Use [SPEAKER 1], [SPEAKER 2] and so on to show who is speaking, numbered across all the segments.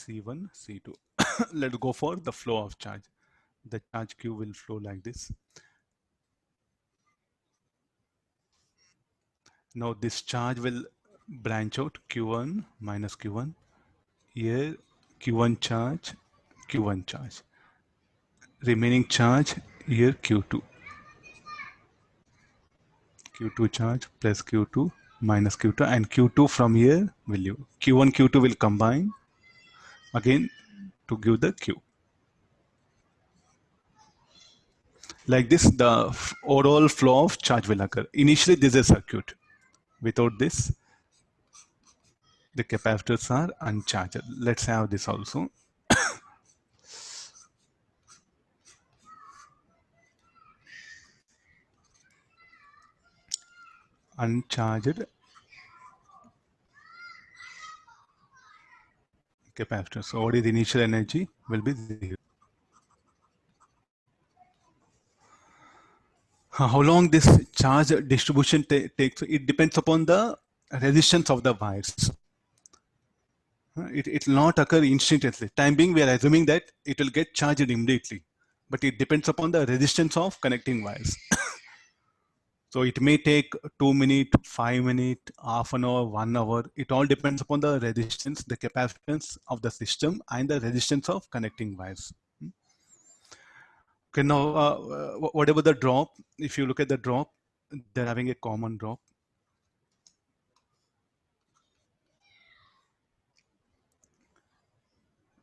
[SPEAKER 1] C1, C2. Let's go for the flow of charge. The charge Q will flow like this. Now this charge will branch out Q1 minus Q1. Here Q1 charge, Q1 charge. Remaining charge here Q2. Q2 charge plus Q2 minus Q2, and Q2 from here will you Q1 Q2 will combine again to give the Q. Like this, the overall flow of charge will occur. Initially, this is a circuit. Without this, the capacitors are uncharged. Let's have this also. Uncharged capacitor. So what is the initial energy? Will be 0. How long this charge distribution takes? It depends upon the resistance of the wires. It will not occur instantly. Time being, we are assuming that it will get charged immediately, but it depends upon the resistance of connecting wires. So it may take 2 minutes, 5 minutes, half an hour, 1 hour. It all depends upon the resistance, the capacitance of the system, and the resistance of connecting wires. Okay, now whatever the drop, if you look at the drop, they're having a common drop.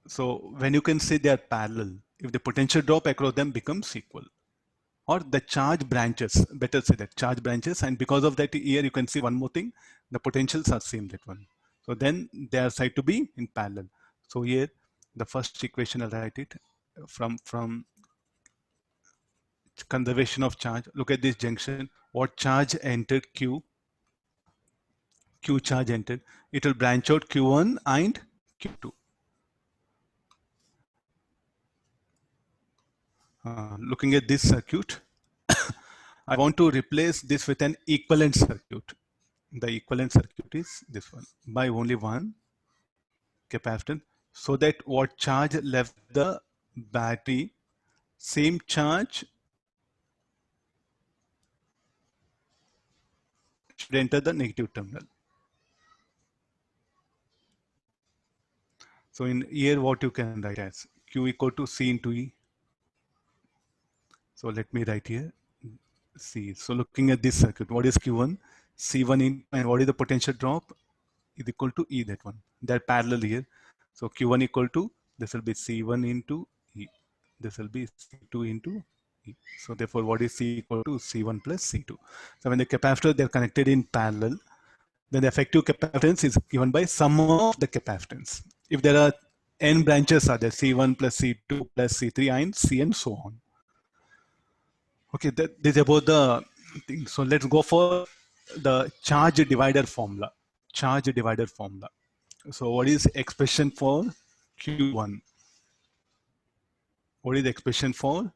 [SPEAKER 1] So when you can say they are parallel, if the potential drop across them becomes equal, or the charge branches, better say that charge branches, and because of that here you can see one more thing, the potentials are same, that one. So then they are said to be in parallel. So here the first equation, I'll write it from conservation of charge. Look at this junction. What charge entered Q? Q charge entered. It will branch out Q1 and Q2. Looking at this circuit, I want to replace this with an equivalent circuit. The equivalent circuit is this one by only one capacitance, so that what charge left the battery, same charge should enter the negative terminal. So in here, what you can write as Q equal to C into E. So let me write here C. So looking at this circuit, what is Q1? C1 in, and what is the potential drop? Is equal to E, that one. They're parallel here. So Q1 equal to, this will be C1 into E. This will be C2 into E. So therefore, what is C equal to? C1 plus C2. So when the capacitors, they're connected in parallel, then the effective capacitance is given by sum of the capacitance. If there are n branches, are there C1 plus C2 plus C3 and C and so on. Okay, this is about the thing. So let's go for the charge divider formula. Charge divider formula. So what is expression for Q1? What is the expression for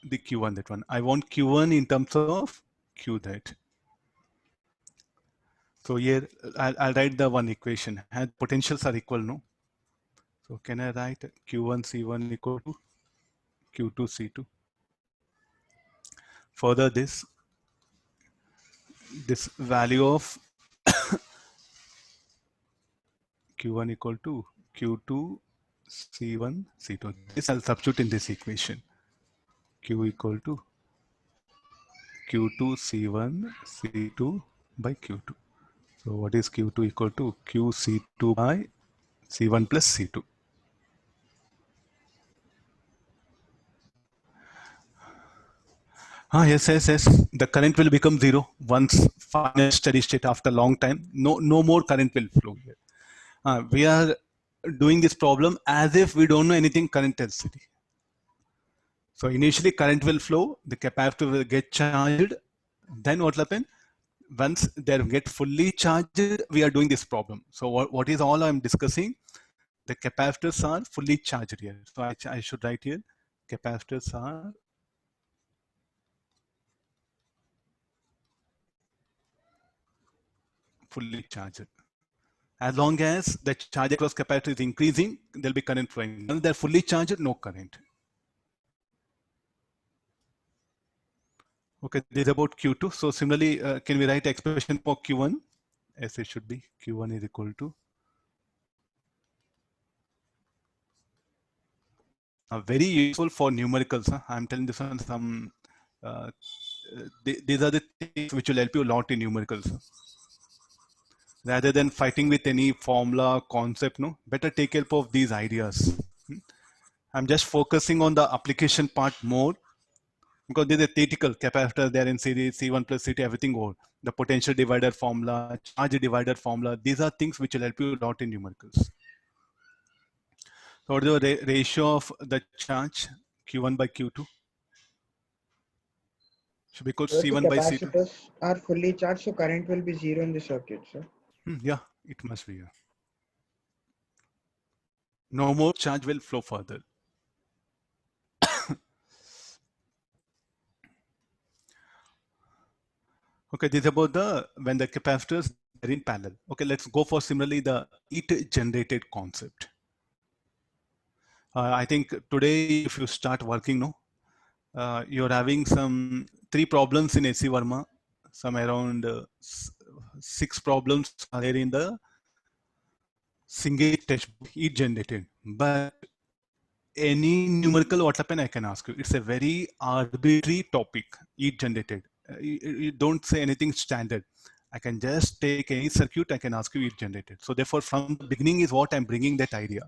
[SPEAKER 1] the Q1, that one? I want Q1 in terms of Q that. So here I'll write the one equation. And potentials are equal, no? So can I write Q1 C1 equal to Q2 C2? Further this value of Q1 equal to Q2 C1 C2. This I'll substitute in this equation. Q equal to Q2 C1 C2 by Q2. So what is Q2 equal to? QC2 by C1 plus C2. Yes. The current will become zero once final steady state after a long time. No more current will flow here. We are doing this problem as if we don't know anything current density. So initially current will flow, the capacitor will get charged. Then what will happen? Once they get fully charged, we are doing this problem. So what is all I'm discussing? The capacitors are fully charged here. So I should write here, capacitors are fully charged. As long as the charge across capacitor is increasing, there'll be current flowing. When they're fully charged, no current. Okay, this is about Q2. So similarly, can we write expression for Q1? As it should be, Q1 is equal to very useful for numericals. Huh? I'm telling this one some. These are the things which will help you a lot in numericals. Rather than fighting with any formula concept, no, better take help of these ideas. I'm just focusing on the application part more because there's a theoretical capacitor there in series, C1 plus C2, everything over. The potential divider formula, charge divider formula, these are things which will help you a lot in numericals. So what is the ratio of the charge Q1 by Q2? Should be equal to
[SPEAKER 2] So the
[SPEAKER 1] C1 by C2.
[SPEAKER 2] capacitors are fully charged, so current will be zero in the circuit, sir.
[SPEAKER 1] Yeah, it must be. No more charge will flow further. Okay, this is about the when the capacitors are in parallel. Okay, let's go for similarly the heat generated concept. I think today if you start working, no, you're having some 3 problems in AC Varma, some around 6 problems are there in the single textbook heat generated. But any numerical what happen I can ask you. It's a very arbitrary topic, heat generated. You don't say anything standard. I can just take any circuit, I can ask you heat generated. So therefore from the beginning is what I'm bringing that idea.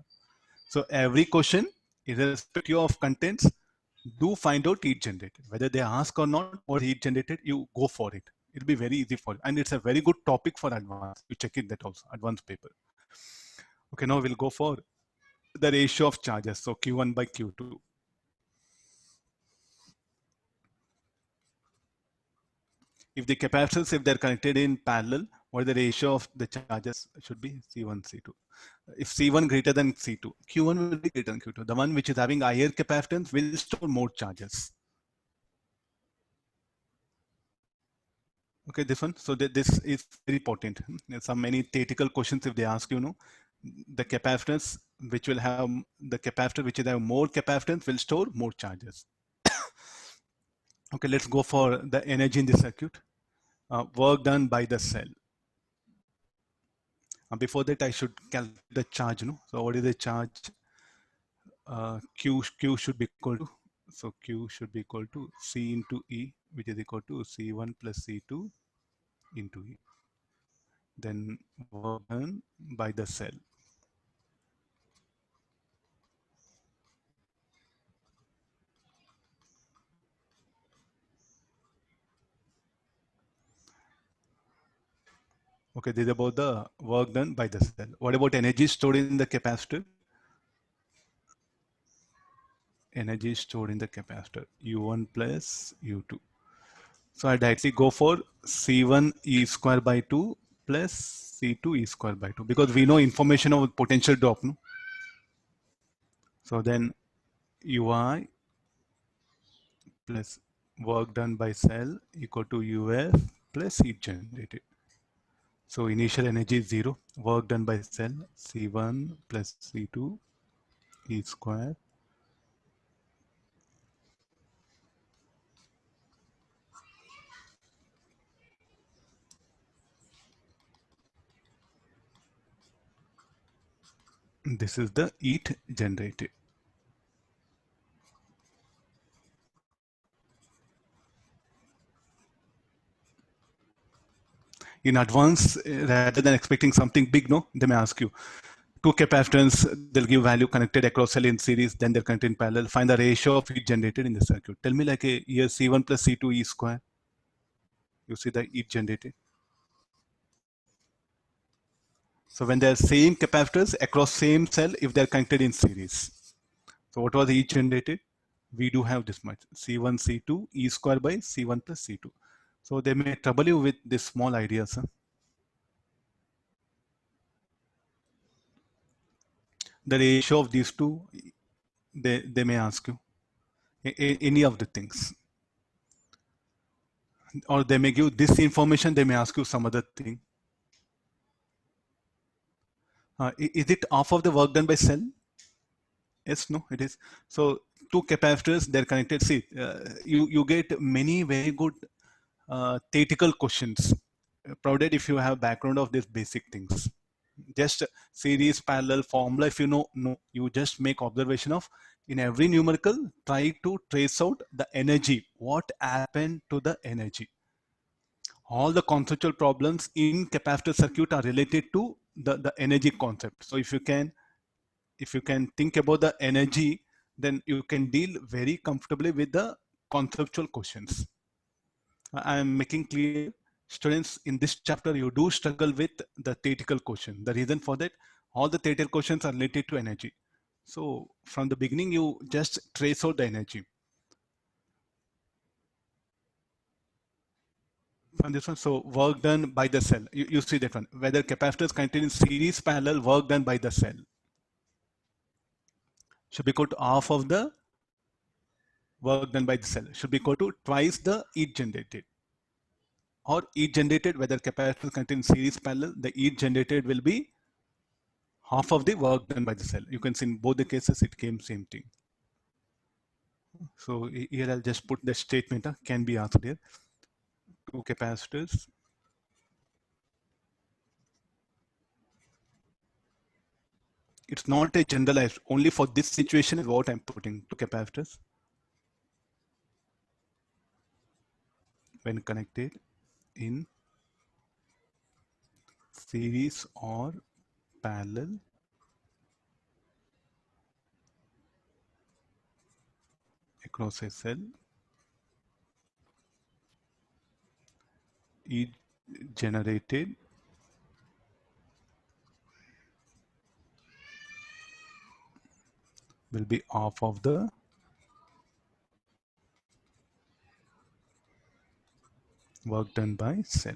[SPEAKER 1] So every question, irrespective of contents, do find out heat generated. Whether they ask or not, or heat generated, you go for it. It'll be very easy for you. And it's a very good topic for advanced. You check it that also, advanced paper. Okay, now we'll go for the ratio of charges. So Q1 by Q2. If the capacitors, if they're connected in parallel, what the ratio of the charges should be? C1, C2. If C1 greater than C2, Q1 will be greater than Q2. The one which is having higher capacitance will store more charges. Okay, this one. So this is very important. There's some many theoretical questions if they ask you, know, the capacitance which will have the capacitor which will have more capacitance will store more charges. Okay, let's go for the energy in the circuit. Work done by the cell. Before that, I should calculate the charge. No, so what is the charge? Q should be equal to, so Q should be equal to C into E, which is equal to C1 plus C2 into E. Then work done by the cell. Okay, this is about the work done by the cell. What about energy stored in the capacitor? Energy stored in the capacitor, U1 plus U2. So I directly go for C1 E square by 2 plus C2 E square by 2 because we know information of potential drop. No? So then UI plus work done by cell equal to UF plus heat generated. So initial energy is 0. Work done by cell C1 plus C2 E square. This is the heat generated. In advance, rather than expecting something big, no, they may ask you, two capacitors, they'll give value connected across cell in series, then they're connected in parallel. Find the ratio of heat generated in the circuit. Tell me like a here C1 plus C2 E square. You see the heat generated. So when they're same capacitors across same cell, if they're connected in series. So what was the heat generated? We do have this much, C1, C2, E square by C1 plus C2. So they may trouble you with this small ideas. Huh? The ratio of these two, they may ask you any of the things. Or they may give this information, they may ask you some other thing. Is it half of the work done by cell? Yes, no, it is. So two capacitors, they're connected. See, you get many very good theoretical questions, provided if you have background of these basic things. Just series, parallel, formula, if you know, no, you just make observation of, in every numerical, try to trace out the energy, what happened to the energy. All the conceptual problems in capacitor circuit are related to the energy concept. So if you can think about the energy, then you can deal very comfortably with the conceptual questions. I am making clear, students, in this chapter you do struggle with the theoretical question. The reason for that, all the theoretical questions are related to energy. So from the beginning, you just trace out the energy. From this one, so work done by the cell. You see that one. Whether capacitors connected in series, parallel, work done by the cell should be equal to half of the work done by the cell. Should be equal to twice the heat generated. Or heat generated, whether capacitors contain series, parallel, the heat generated will be half of the work done by the cell. You can see in both the cases it came same thing. So here I'll just put the statement, can be asked here. Two capacitors. It's not a generalized, only for this situation is what I'm putting. Two capacitors when connected in series or parallel across a cell, heat generated will be half of the work done by cell.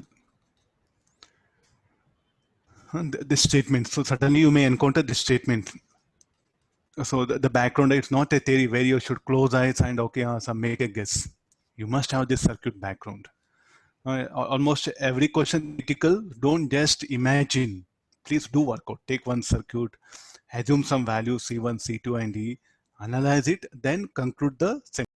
[SPEAKER 1] And this statement, so suddenly you may encounter this statement. So the background, it's not a theory where you should close eyes and okay, so make a guess. You must have this circuit background. Almost every question critical, don't just imagine. Please do work out. Take one circuit, assume some values C1, C2, and E, analyze it, then conclude the sentence.